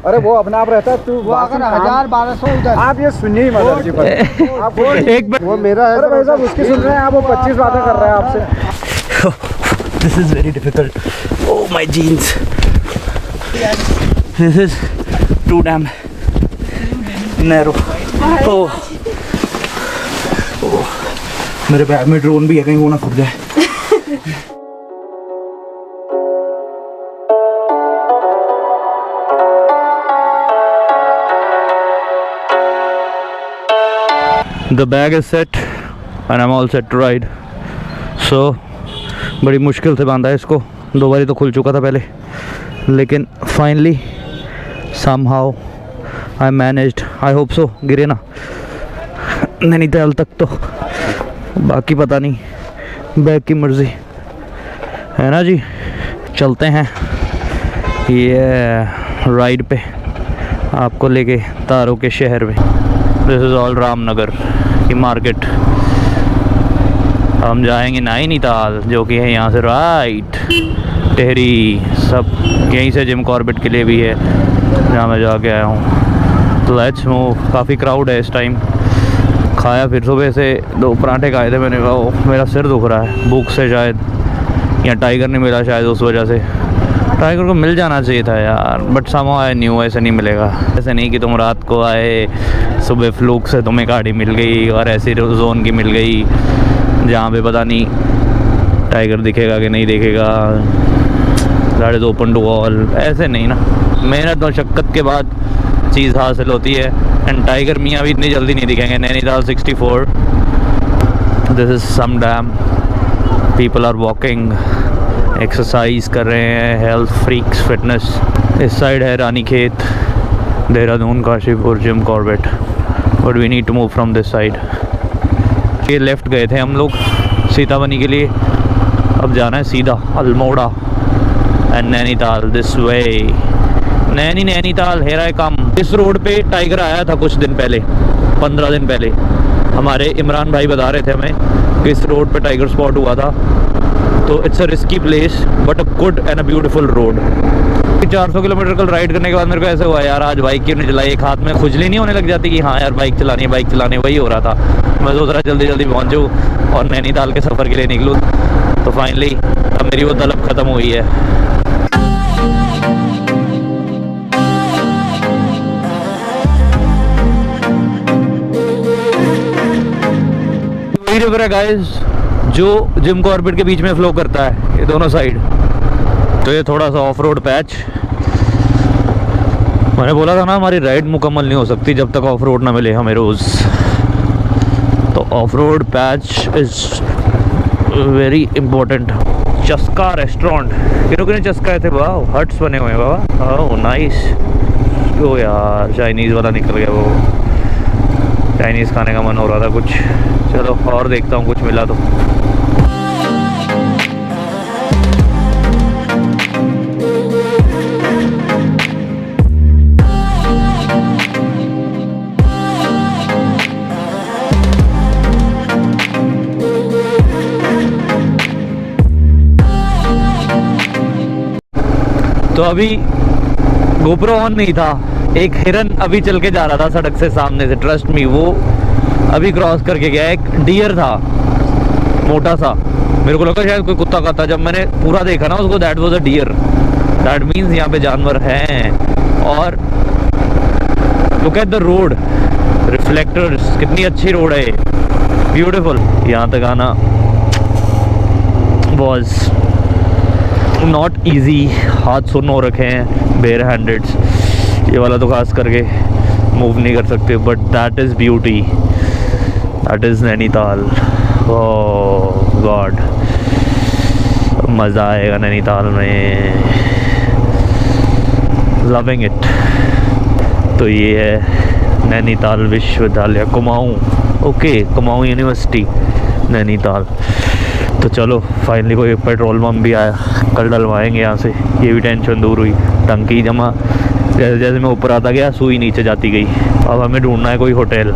अरे वो अपना आप रहता है, तू वो अगर 1000-1200 उधर। आप ये सुनिए मत जी पर आप एक बार वो मेरा है। अरे भाई साहब उसकी सुन रहे हैं आप, वो 25 बातें कर रहे हैं आपसे। This is very difficult. Oh my jeans. This is too damn narrow. Oh. Oh. मेरे बैग में ड्रोन भी है, कहीं वो ना फट जाए। The bag is set and I'm all set to ride. So बड़ी मुश्किल से बांधा है इसको, 2 बारी तो खुल चुका था पहले, लेकिन finally somehow I managed. I hope so. गिरे ना नैनीताल तक तो, बाकी पता नहीं, बैग की मर्जी है ना जी। चलते हैं ये राइड पे आपको लेके तारों के शहर में। दिस इज़ ऑल रामनगर की मार्केट। हम जाएंगे नैनीताल, जो कि है यहाँ से राइट टेहरी, सब यहीं से जिम कॉर्बेट के लिए भी है जहाँ मैं जाके आया हूँ। तो लेट्स मूव। काफ़ी क्राउड है इस टाइम। खाया फिर सुबह से 2 पराठे खाए थे मैंने, कहा मेरा सिर दुख रहा है भूख से, शायद या टाइगर नहीं मिला शायद उस वजह से। टाइगर को मिल जाना चाहिए था यार, बट समहाउ आई न्यू ऐसे नहीं मिलेगा। ऐसे नहीं कि तुम रात को आए, सुबह फ्लूक से तुम्हें गाड़ी मिल गई और ऐसी जोन की मिल गई जहाँ पे पता नहीं टाइगर दिखेगा कि नहीं दिखेगा, that is open to all. ऐसे नहीं ना, मेहनत और शक्कत के बाद चीज़ हासिल होती है। एंड टाइगर मियाँ भी इतनी जल्दी नहीं दिखेंगे। Nainital 64, this is some dam, people are walking, exercise कर रहे हैं, हेल्थ फ्रीक्स, फिटनेस। इस साइड है Ranikhet, Dehradun, Kashipur, Jim Corbett, but we need to move from this side. ये लेफ़्ट गए थे हम लोग सीताबनी के लिए, अब जाना है सीधा Almora and Nainital this way. Nainital here I come. इस रोड पे टाइगर आया था कुछ दिन पहले, 15 दिन पहले। हमारे इमरान भाई बता रहे थे हमें कि इस रोड पे टाइगर स्पॉट हुआ था। तो it's a risky place but a good and a beautiful road. 400 kilometre कल राइड करने के बाद मेरे को ऐसे हुआ यार, आज बाइक क्यों नहीं चलाई। एक हाथ में खुजली नहीं होने लग जाती कि हाँ यार बाइक चलानी, वही हो रहा था। मैं सोच रहा जल्दी जल्दी पहुँचूँ और नैनीताल के सफ़र के लिए निकलूँ। तो फाइनली अब मेरी वो तलब ख़त्म हुई है। वही रिवर है गाइस जो जिम कॉर्बेट के बीच में फ्लो करता है, ये दोनों साइड। तो ये थोड़ा सा ऑफ रोड पैच, मैंने बोला था ना हमारी राइड मुकम्मल नहीं हो सकती जब तक ऑफ रोड ना मिले हमें रोज़। तो of road patch is very important. चस्का रेस्टोरेंट, कितने चस्का थे, वाह हट्स बने हुए हैं बाबा, ओह नाइस। ओ यार चाइनीज़ वाला निकल गया, वो चाइनीज़ खाने का मन हो रहा था कुछ। चलो और देखता हूँ कुछ मिला तो। तो अभी गोप्रो ऑन नहीं था, एक हिरन अभी चल के जा रहा था सड़क से सामने से, ट्रस्ट मी, वो अभी क्रॉस करके गया। एक डियर था मोटा सा, मेरे को लगा शायद कोई कुत्ता का था, जब मैंने पूरा देखा ना उसको, that was a deer. That means यहाँ पे जानवर हैं। और look at the road, reflectors, कितनी अच्छी रोड है, ब्यूटीफुल। यहाँ तक आना वॉज नॉट ईजी, हाथ सुनो रखे हैं, बेयर हैंडेड्स, ये वाला तो खास करके मूव नहीं कर सकते। But that is beauty, that is Nainital. Oh God, मज़ा आएगा नैनीताल में, लविंग इट। तो ये है नैनीताल विश्वविद्यालय, कुमाऊँ, ओके कुमाऊँ यूनिवर्सिटी नैनीताल। तो चलो फाइनली कोई पेट्रोल पम्प भी आया, कल डलवाएंगे यहाँ से, ये भी टेंशन दूर हुई। टंकी जमा, जैसे जैसे मैं ऊपर आता गया सुई नीचे जाती गई। अब हमें ढूंढना है कोई होटल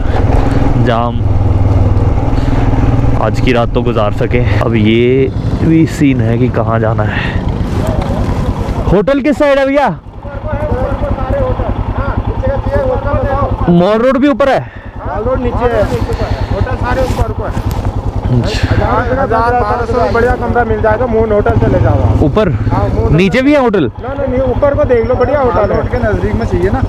जहाँ हम आज की रात तो गुजार सके। अब ये भी सीन है कि कहाँ जाना है। होटल किस साइड है भैया? मॉल रोड भी ऊपर है? माल रोड नीचे है, होटल सारे ऊपर ऊपर है। 1000-1200 बढ़िया कमरा मिल जाएगा। मून होटल चले जाओ आप। ऊपर? नीचे भी है होटल? नहीं, ऊपर को देख लो, बढ़िया होटल है। के नजदीक में चाहिए ना,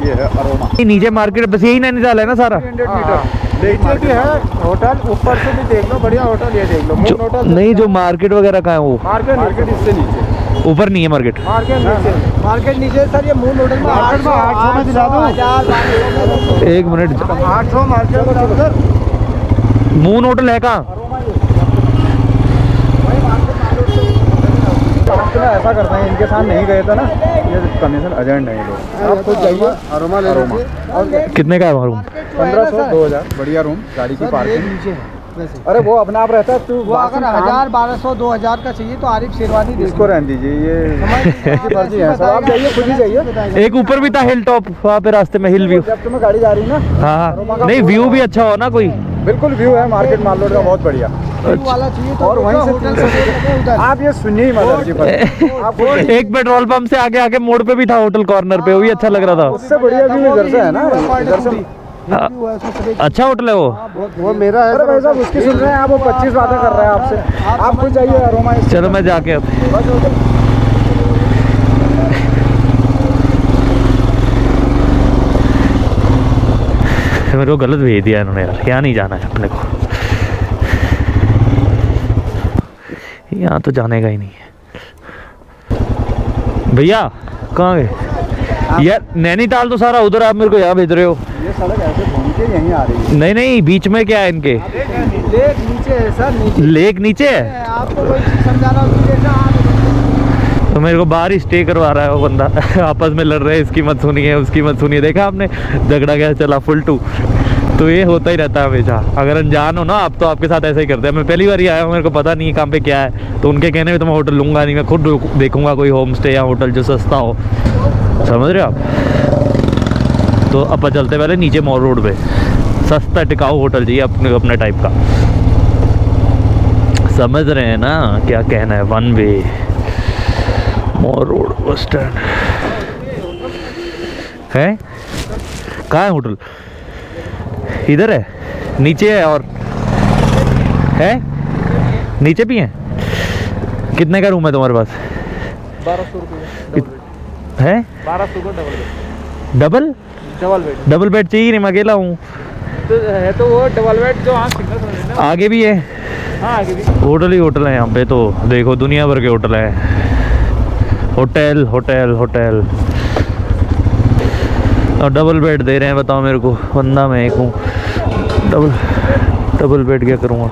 ये है अरोमा। नीचे मार्केट बस यही नैनीताल है ना सारा? 300 मीटर नीचे भी है होटल, ऊपर से भी देख लो, बढ़िया होटल। ये देख लो मून होटल। नहीं, जो मार्केट वगैरह का है वो? मार्केट इससे नीचे, ऊपर नहीं है मार्केट? मार्केट नीचे सर। ये मून होटल में 800 में दिला दो। एक मिनट, 800 मार्केट। मून होटल है कहाँ? ऐसा करते हैं, इनके साथ नहीं गए थे ना, ये कमीशन एजेंट है ये लोग। आप खुद जाइए, अरोमा ले लो। कितने का है रूम? 1500-2000 बढ़िया रूम, गाड़ी की पार्किंग नीचे है वैसे। अरे वो अपना आप रहता है, तू वो अगर 1000, 1200, 2000 का चाहिए तो आरिफ शेरवानी दे इसको रहने दीजिए, ये मर्जी है सब। आप जाइए, खुद ही जाइए। एक ऊपर भी था हिल टॉप, वहाँ पे रास्ते में हिल व्यू। जब तुम्हें गाड़ी जा रही है ना, हाँ, नहीं व्यू भी अच्छा हो ना कोई? बिल्कुल व्यू है मार्केट माल रोड का, बहुत बढ़िया। वाला चाहिए तो और वहीं से होटल से उधर। आप ये सुनिए मदर जी पर, आप एक पेट्रोल पंप से आगे आगे मोड़ पे भी था होटल, कॉर्नर पे, वो भी अच्छा लग रहा था। उससे बढ़िया व्यू इधर से है ना, इधर से। अच्छा होटल है वो मेरा है। अरे भाई साहब उसकी सुन रहे हैं आप, वो 25 बातें कर रहे हैं आपसे। आप खुद जाइए अरोमा। चलो मैं जाके अब मेरे को गलत भेज दिया इन्होंने यार, यहाँ नहीं जाना है अपने को, यहाँ तो जाने का ही नहीं है। भैया कहाँ गए यार? नैनीताल तो सारा उधर, आप मेरे को यहाँ भेज रहे हो। ये सड़क ऐसे घूम के यहीं आ रही है। नहीं नहीं, बीच में क्या है इनके? लेक नीचे है सर, नीचे। लेक नीचे है? आपको कोई चीज समझा रहा हूँ तो मेरे को बाहर ही स्टे करवा रहा है वो बंदा। आपस में लड़ रहे हैं, इसकी मत सुनिए उसकी मत सुनिए। देखा आपने झगड़ा क्या चला, फुल टू। तो ये होता ही रहता है हमेशा। अगर अनजान हो ना आप, तो आपके साथ ऐसा ही करते हैं। मैं पहली बार ही आया हूँ, मेरे को पता नहीं कहाँ पे क्या है, तो उनके कहने में तो मैं होटल लूँगा नहीं, मैं खुद देखूंगा कोई होम स्टे या होटल जो सस्ता हो। समझ रहे हो आप? तो अपन चलते पहले नीचे मॉल रोड पे, सस्ता टिकाऊ होटल चाहिए अपने टाइप का। समझ रहे हैं ना क्या कहना है? One way mall road bus stand है। कहाँ है होटल? इधर है, नीचे है, और है नीचे भी है। कितने का रूम है तुम्हारे पास? 1200 रुपये है? 1200 को डबल बेड। डबल बेड चाहिए नहीं, मैं अकेला हूँ। तो है तो वो डबल बेड जो आप सिंगल समझ लेना। आगे भी है? हाँ आगे भी होटल ही होटल है यहाँ पे, तो देखो दुनिया भर के होटल है। होटल होटल होटल और डबल बेड दे रहे हैं। बताओ मेरे को, बंदा मैं एक हूँ, डबल बेड क्या करूँगा?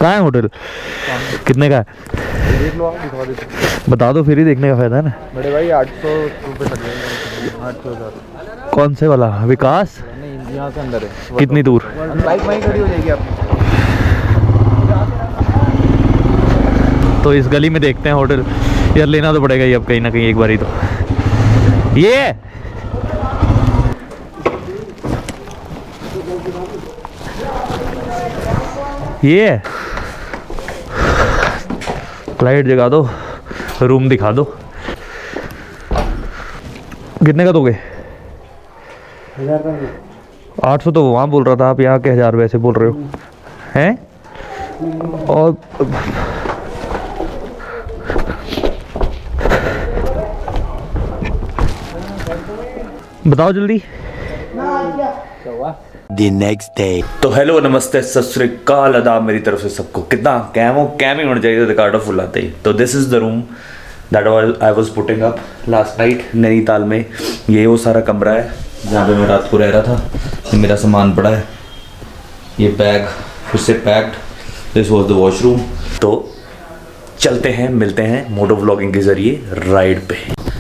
कहाँ है होटल? कितने का है? देख लो, आप दिखा देते। बता दो, फिर ही देखने का फायदा है ना। बड़े भाई 800 रुपये लग जाएंगे। 800 कौन से वाला? विकास? नहीं, यहाँ से अंदर है। कितनी दूर? बाइक वहीं खड़ी हो जाएगी आपकी। तो इस गली में देखते हैं होटल। यार लेना तो पड़ेगा ही अब कहीं ना कहीं एक बार ही तो। ये लाइट जगा दो, रूम दिखा दो। कितने का दोगे? 800 तो वहाँ बोल रहा था, आप यहाँ के 1000 वैसे बोल रहे हो हैं? और बताओ जल्दी। The next day. तो हेलो नमस्ते सत श्री अकाल आदाब मेरी तरफ से सबको। कितना कैम ही होना चाहिए रिकॉर्ड ऑफ फुल आते ही। तो this is the room that I was putting up last night Nainital में। ये वो सारा कमरा है जहाँ पे मैं रात को रह रहा था। मेरा सामान पड़ा है, ये बैग फिर से packed. This was the washroom. तो चलते हैं, मिलते हैं मोटो व्लॉगिंग के ज़रिए राइड पे।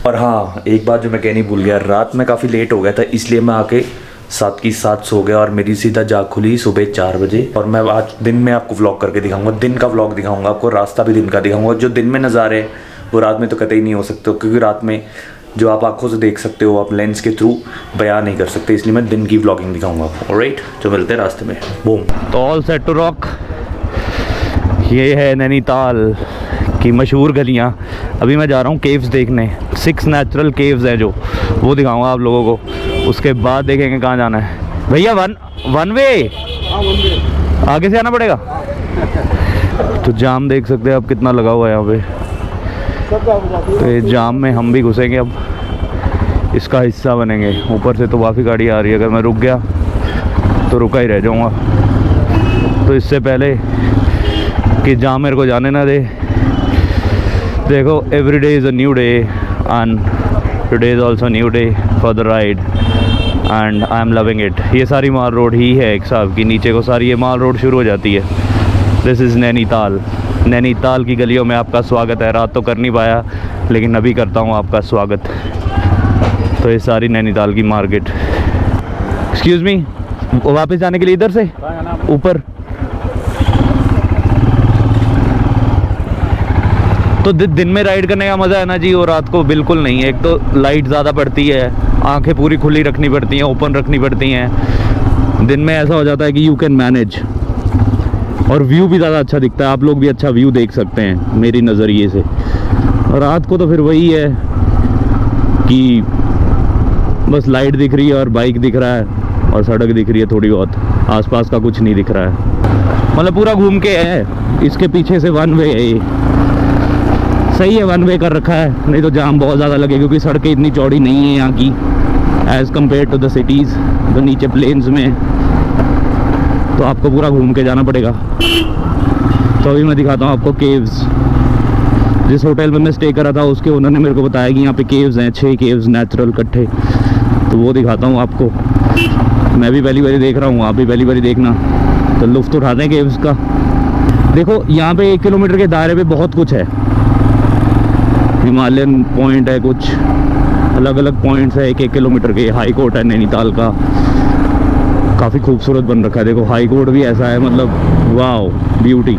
और हाँ, एक बात जो मैं कहनी भूल गया, रात में काफ़ी लेट हो गया था, इसलिए मैं आके 7 की 7 सो गया और मेरी सीधा जाग खुली सुबह 4 बजे। और मैं आज दिन में आपको व्लॉग करके दिखाऊंगा, दिन का व्लॉग दिखाऊंगा आपको, रास्ता भी दिन का दिखाऊंगा। जो दिन में नज़ारे वो रात में तो कतई नहीं हो सकते, क्योंकि रात में जो आप आंखों से देख सकते हो आप लेंस के थ्रू बयान नहीं कर सकते, इसलिए मैं दिन की व्लॉगिंग दिखाऊंगा आपको। ऑलराइट, तो मिलते हैं रास्ते में। बूम। तो ऑल सेट टू रॉक। ये है नैनीताल की मशहूर गलियाँ। अभी मैं जा रहा हूँ केव्स देखने। 6 नेचुरल केव्स हैं जो, वो दिखाऊंगा आप लोगों को। उसके बाद देखेंगे कहाँ जाना है। भैया वन वे आगे से आना पड़ेगा। तो जाम देख सकते हैं आप कितना लगा हुआ है यहाँ पे। तो ये जाम में हम भी घुसेंगे, अब इसका हिस्सा बनेंगे। ऊपर से तो काफ़ी गाड़ी आ रही है, अगर मैं रुक गया तो रुका ही रह जाऊँगा। तो इससे पहले कि जाम मेरे को जाने ना दे, देखो every day is a new day and today is also new day for the ride and I am loving it. ये सारी माल रोड ही है एक साहब की, नीचे को सारी ये माल रोड शुरू हो जाती है। This is Nainital. नैनीताल की गलियों में आपका स्वागत है। रात तो कर नहीं पाया लेकिन अभी करता हूँ आपका स्वागत। तो ये सारी नैनीताल की मार्केट। एक्सक्यूज़ मी, वापस जाने के लिए इधर से ऊपर। तो दिन में राइड करने का मज़ा है ना जी, और रात को बिल्कुल नहीं है। एक तो लाइट ज़्यादा पड़ती है, आंखें पूरी खुली रखनी पड़ती हैं, ओपन रखनी पड़ती हैं। दिन में ऐसा हो जाता है कि यू कैन मैनेज, और व्यू भी ज़्यादा अच्छा दिखता है। आप लोग भी अच्छा व्यू देख सकते हैं मेरी नज़रिए से। और रात को तो फिर वही है कि बस लाइट दिख रही है और बाइक दिख रहा है और सड़क दिख रही है थोड़ी बहुत, आसपास का कुछ नहीं दिख रहा है। मतलब पूरा घूम के है। इसके पीछे से वन वे है, ये सही है, वन वे कर रखा है, नहीं तो जाम बहुत ज़्यादा लगे क्योंकि सड़कें इतनी चौड़ी नहीं है यहाँ की as compared to the cities. तो नीचे प्लेन्स में तो आपको पूरा घूम के जाना पड़ेगा। तो अभी मैं दिखाता हूँ आपको केव्स। जिस होटल में मैं स्टे करा था उसके ओनर ने मेरे को बताया कि यहाँ पे केव्स हैं, 6 केव्स नेचुरल इकट्ठे। तो वो दिखाता हूँ आपको। मैं भी पहली बारी देख रहा हूँ, आप भी पहली बारी देखना। तो लुत्फ़ उठाते हैं केव्स का। देखो यहाँ पे 1 किलोमीटर के दायरे पे बहुत कुछ है। हिमालयन पॉइंट है, कुछ अलग अलग पॉइंट्स है 1-1 किलोमीटर के। हाई कोर्ट है नैनीताल का, काफ़ी खूबसूरत बन रखा है। देखो हाई कोर्ट भी ऐसा है, मतलब वाओ ब्यूटी।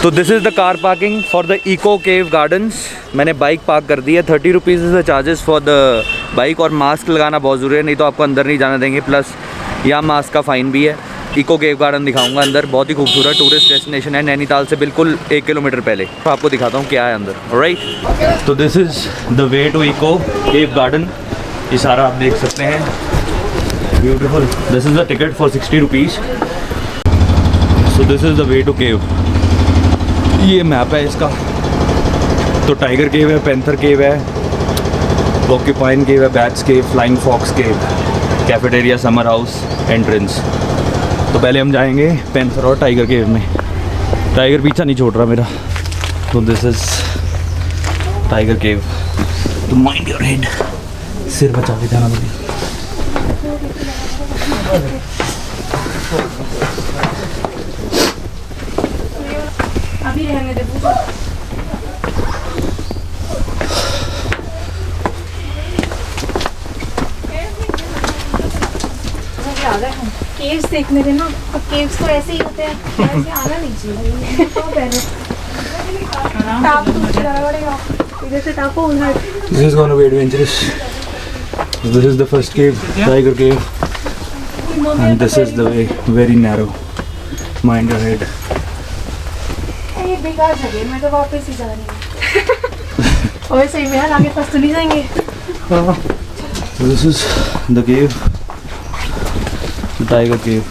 तो this is the car parking for the echo cave gardens. मैंने बाइक पार्क कर दी है। 30 rupees is the charges for the bike, और मास्क लगाना बहुत ज़रूरी है, नहीं तो आपको अंदर नहीं जाना देंगे। प्लस यहाँ मास्क का फ़ाइन भी है। इको केव गार्डन दिखाऊंगा अंदर, बहुत ही खूबसूरत टूरिस्ट डेस्टिनेशन है नैनीताल से बिल्कुल 1 किलोमीटर पहले। तो आपको दिखाता हूँ क्या है अंदर। ऑलराइट, तो this is the way to echo cave garden. ये सारा आप देख सकते हैं, beautiful. This is the ticket for 60 rupees. So this is the way to cave. ये मैप है इसका। तो टाइगर केव है, पैंथर केव है, पोर्क्यूपाइन केव है, बैट्स केव, फ्लाइंग फॉक्स केव, कैफेटेरिया, समर हाउस, एंट्रेंस। तो पहले हम जाएंगे पैंथर और टाइगर केव में। टाइगर पीछा नहीं छोड़ रहा मेरा। तो दिस इज़ टाइगर केव। तो माइंड योर हेड, सिर बचा के जाना पड़ेगा। अभी रहने दे। केव्स देखने देना। अब केव्स तो ऐसे ही होते हैं, ऐसे आना नहीं चाहिए। टाप टूट जाना पड़ेगा, इधर से टापो उधर। This is going to be adventurous. This is the first cave, Tiger Cave, and this is the way, very narrow. Mind your head. ये बेकार जगह, मैं तो वापस ही जा रही हूँ। और सही में यार, आगे पास तो नहीं जाएंगे। This is the cave, the Tiger Cave.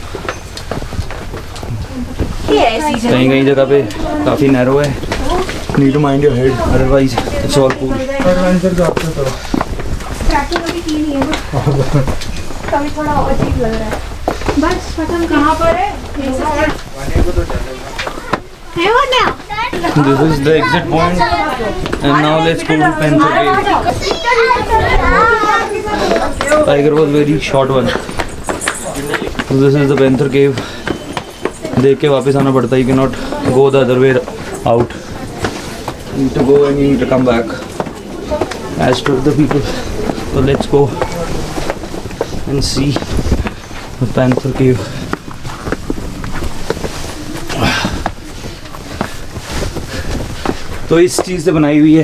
ये ऐसी जगह कहीं कहीं जगह पे काफ़ी नैरो है। Need to mind your head, otherwise it's all cool. Trekking अभी की नहीं है ना, कभी थोड़ा और अजीब लग रहा है। बस पता कहाँ पर है। This is the exit point, and now let's go to Panther Cave. Tiger was very short one. So this is the Panther Cave. देख के वापस आना पड़ता है, you cannot go the other way out. You need to go and you need to come back, as per the people. So let's go and see the Panther Cave. तो इस चीज़ से बनाई हुई है,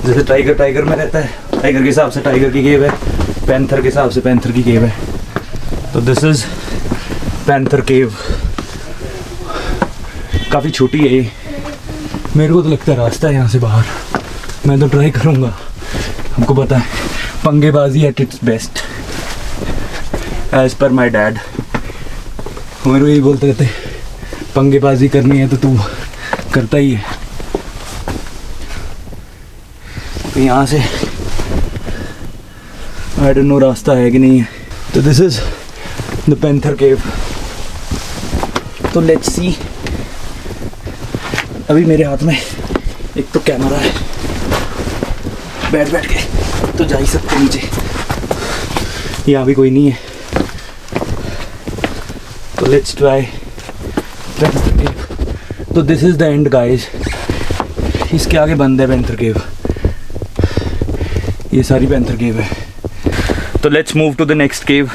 जैसे टाइगर में रहता है, टाइगर के हिसाब से टाइगर की केव है, पैंथर के हिसाब से पैंथर की केव है। तो दिस इज़ पैंथर केव। काफ़ी छोटी है ये, मेरे को तो लगता है रास्ता है यहाँ से बाहर। मैं तो ट्राई करूँगा, हमको पता है पंगेबाजी at its best as per my dad. मेरे को यही बोलते रहते पंगेबाजी करनी है तो तू करता ही है। तो यहाँ से आई डोंट नो रास्ता है कि नहीं है। तो दिस इज द पैंथर केव। तो लेट्स सी। अभी मेरे हाथ में एक तो कैमरा है, बैठ के तो जा ही सकते नीचे, यहाँ भी कोई नहीं है। तो लेट्स ट्राई पैंथर केव। तो this is the end guys. इसके आगे बंद है पैंथर केव। ये सारी पैंथर केव है। तो let's move to the next cave,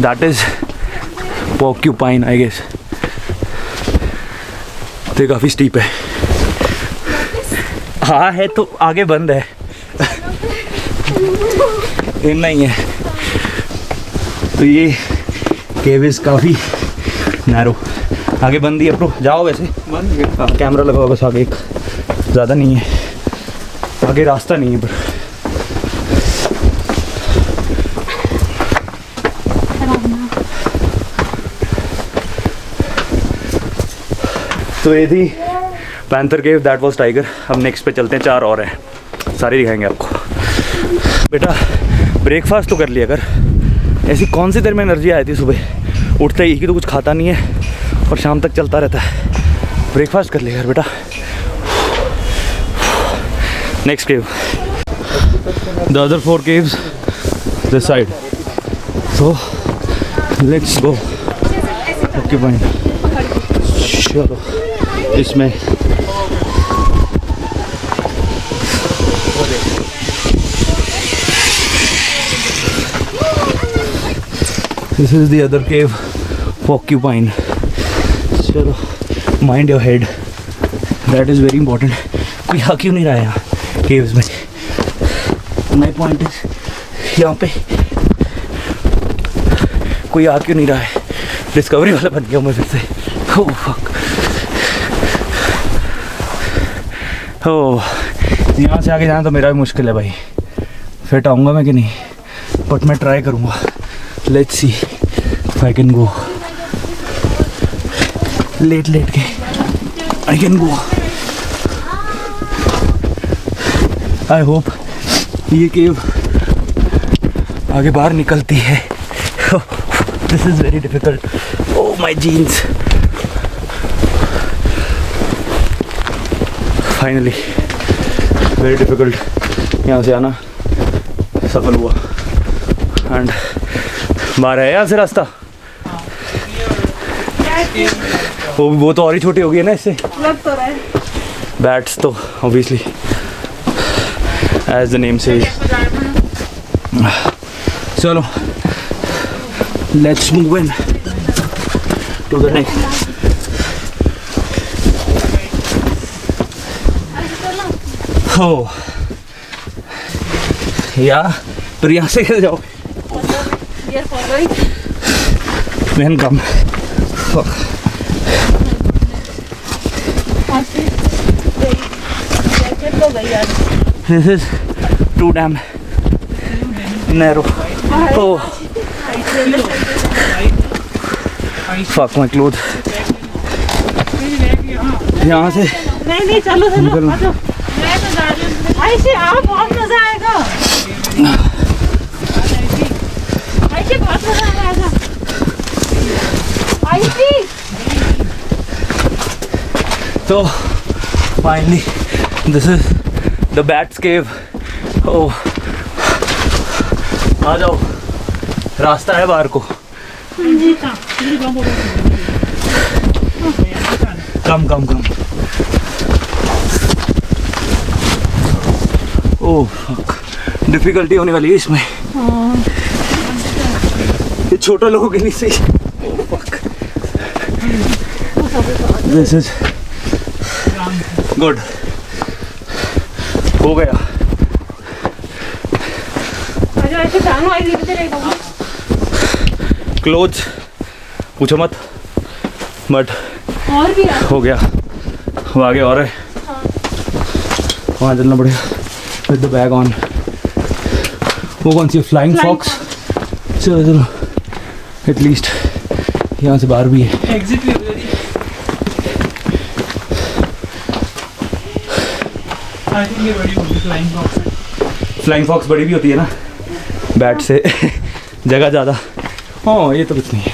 that is porcupine I guess. तो काफ़ी स्टीप है। हाँ है तो आगे बंद है नहीं है। तो ये केव इज काफ़ी नैरो। आगे बंद ही है। जाओ वैसे कैमरा लगाओ बस आगे, एक ज़्यादा नहीं है आगे, रास्ता नहीं है पर। तो ये थी panther cave, that was tiger. अब नेक्स्ट पे चलते हैं, 4 और हैं, सारे दिखाएंगे आपको। बेटा ब्रेकफास्ट तो कर लिया कर। ऐसी कौन सी देर में एनर्जी आई थी सुबह उठते ही कि तो कुछ खाता नहीं है और शाम तक चलता रहता है। ब्रेकफास्ट कर लिया कर बेटा। Next cave, the other 4 caves this side. So let's go. Okay fine, चलो इसमें this is the other cave, porcupine. चलो mind your head, that is very important. कोई आ क्यों नहीं रहा है यहाँ केव्स में? माई पॉइंट इज यहाँ पे कोई आ क्यों नहीं रहा है? डिस्कवरी वाला बन गया मैं फिर से। Oh fuck. ओह यहाँ से आगे जाना तो मेरा भी मुश्किल है भाई। फिट आऊँगा मैं कि नहीं, बट मैं ट्राई करूँगा। Let's see if I can go. Let के I can go. I hope ये केव आगे बाहर निकलती है। This is very difficult. Oh my jeans. Finally very difficult यहाँ से आना सफल हुआ। एंड बाहर है यहाँ से रास्ता। वो तो और ही छोटी होगी है ना इससे। लग तो रहा है। बैट्स तो ऑब्वियसली एज द नेम से। चलो let's move into the the नेक्स्ट। हो या पर यहाँ से कैसे जाओ? Man come. This is too damn narrow. Oh, fuck my clothes. यहाँ से नहीं चलो आ जाओ। मैं तो जा रही हूँ। ऐसे आओ, बहुत मजा आएगा। ऐसे बहुत मजा आएगा। ऐसे तो finally this is the bats cave. ओह आ जाओ, रास्ता है बाहर को। कम ओह फक, डिफिकल्टी होने वाली है इसमें। ये छोटे लोगों के लिए सही। This is good. हो गया। क्लोथ्स पूछो मत, बट और भी है। हो गया। वो आगे और है, वहाँ चलना पड़ेगा विद द बैग ऑन। वो कौन सी फ्लाइंग फॉक्स? चलो चलो, एटलीस्ट यहाँ से बाहर भी है। एग्जिट भी उधर ही। आई थिंक ये बड़ी होगी फ्लाइंग बॉक्स। फ्लाइंग फॉक्स बड़ी भी होती है ना बैट से जगह ज़्यादा। हाँ ये तो कुछ नहीं है।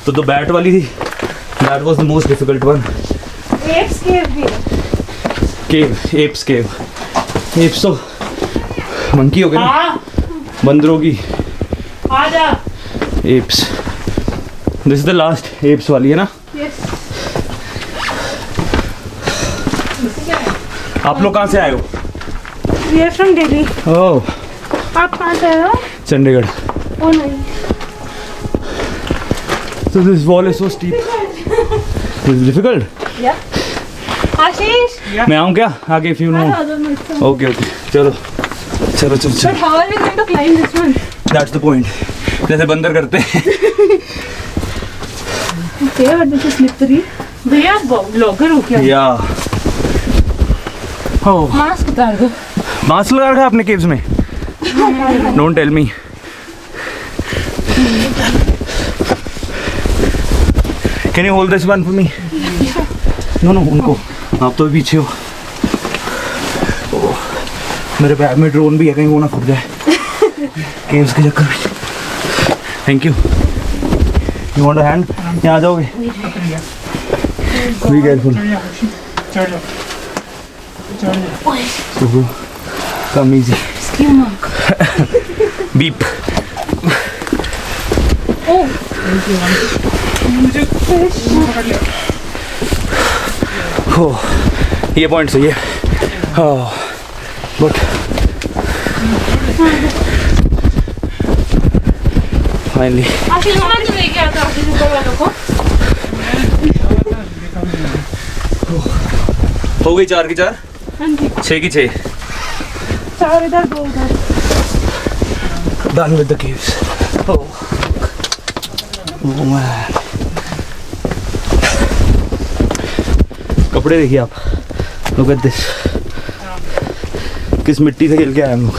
तो बैट वाली थी, that was the most difficult one. Apes cave भी है। Cave, apes cave. एप्स तो मंकी हो गए ना, बंदरों की। आजा। Apes, this is the last apes वाली है ना। यस। आप लोग कहाँ से आए हो? We are from Delhi. ओह, आप कहाँ से आए हो? चंडीगढ़। ओ नहीं। So this wall is so steep. This is difficult. या। आशीष। मैं आऊँ क्या आगे? If you know. Okay okay. चलो चलो चलो चलो. But how are we going to climb this one? That's the point. जैसे बंदर करते हैं. Okay, but this is slippery. भैया ब्लॉगर हो क्या? Yeah. Oh. मास्क उतार दो। मास्क लगा रखा आपने केव्स में? Don't tell me. Can you hold this one for me? No no, उनको। आप तो पीछे हो। ओह, मेरे बैग में ड्रोन भी है, कहीं वो ना फट जाए केव्स के चक्कर में। Thank you. You want a hand? यहाँ आ जाओगे? Be careful. चढ़ जाओ। चढ़ जाओ। Come easy. Ski mark. Beep. ओह, ये पॉइंट सही है। बट फाइनली आशीष कौन से लेके आता आशीष ऊपर वालों को? हो गई 4 की 4, हाँ जी। 6 की 6। 4 इधर 2 उधर। Done with the caves. Oh man. कपड़े देखिए आप, look at this. किस मिट्टी से खेल के आए हम लोग।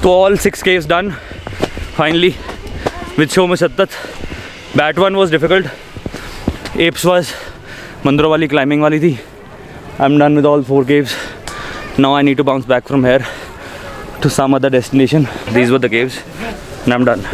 तो all 6 caves done finally with Show Mashattat. That one was difficult. Apes was मंदिरों वाली climbing वाली थी. I'm done with all 4 caves. Now I need to bounce back from here to some other destination. These were the caves and I'm done.